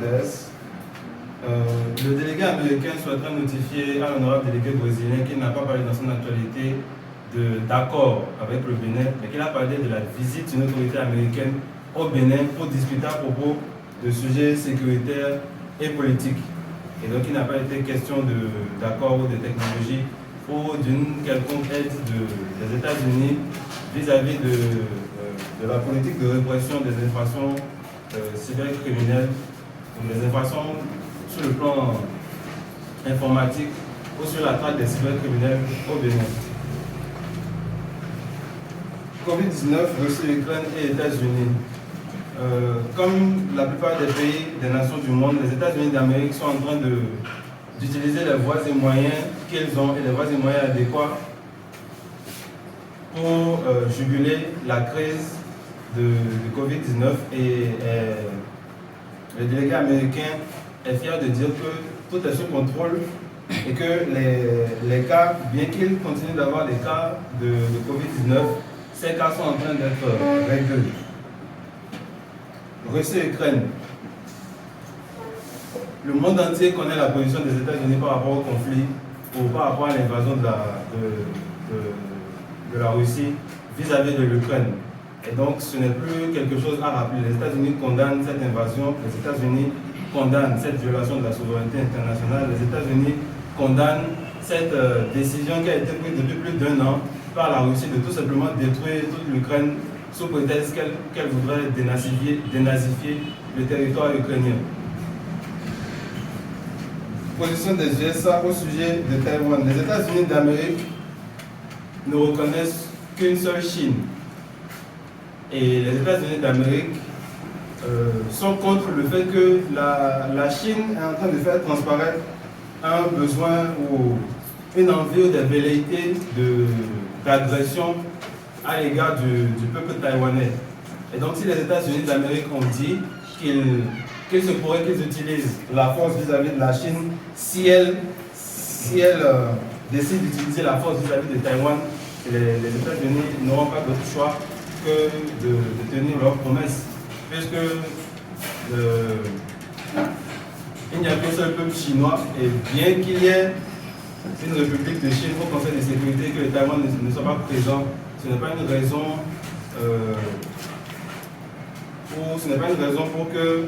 m'intéresse. Le délégué américain souhaiterait notifier à l'honorable délégué brésilien qu'il n'a pas parlé dans son actualité d'accord avec le Bénin, mais qu'il a parlé de la visite d'une autorité américaine au Bénin pour discuter à propos de sujets sécuritaires et politiques. Et donc il n'a pas été question d'accord ou de technologie ou d'une quelconque aide des États-Unis vis-à-vis de la politique de répression des infractions cybercriminelles ou des infractions sur le plan informatique ou sur la traque des cybercriminels au Bénin. Covid-19, Russie, Ukraine et États-Unis. Comme la plupart des pays, des nations du monde, les États-Unis d'Amérique sont en train d'utiliser les voies et moyens qu'ils ont et les voies et moyens adéquats pour juguler la crise de Covid-19 et le délégué américain est fier de dire que tout est sous contrôle et que les cas, bien qu'ils continuent d'avoir des cas de Covid-19, ces cas sont en train d'être réglés. Russie et Ukraine. Le monde entier connaît la position des États-Unis par rapport au conflit ou par rapport à l'invasion de la Russie vis-à-vis de l'Ukraine. Et donc ce n'est plus quelque chose à rappeler. Les États-Unis condamnent cette invasion, les États-Unis condamnent cette violation de la souveraineté internationale, les États-Unis condamnent cette décision qui a été prise depuis plus d'1 an par la Russie de tout simplement détruire toute l'Ukraine sous prétexte qu'elle voudrait dénazifier le territoire ukrainien. Position des USA au sujet de Taïwan. Les États-Unis d'Amérique ne reconnaissent qu'une seule Chine. Et les États-Unis d'Amérique sont contre le fait que la Chine est en train de faire transparaître un besoin ou une envie ou des velléités d'agression à l'égard du peuple taïwanais. Et donc si les États-Unis d'Amérique ont dit qu'il se pourrait qu'ils utilisent la force vis-à-vis de la Chine, si elle décide d'utiliser la force vis-à-vis de Taïwan, les États-Unis n'auront pas d'autre choix que de tenir leurs promesses, puisque il n'y a qu'un seul peuple chinois, et bien qu'il y ait une république de Chine au Conseil de sécurité, que le Taïwan ne soit pas présent, ce n'est pas une raison pour que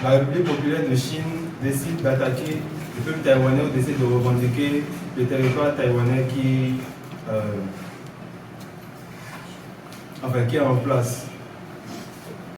la République populaire de Chine décide d'attaquer le peuple taïwanais ou décide de revendiquer le territoire taïwanais qui est en place.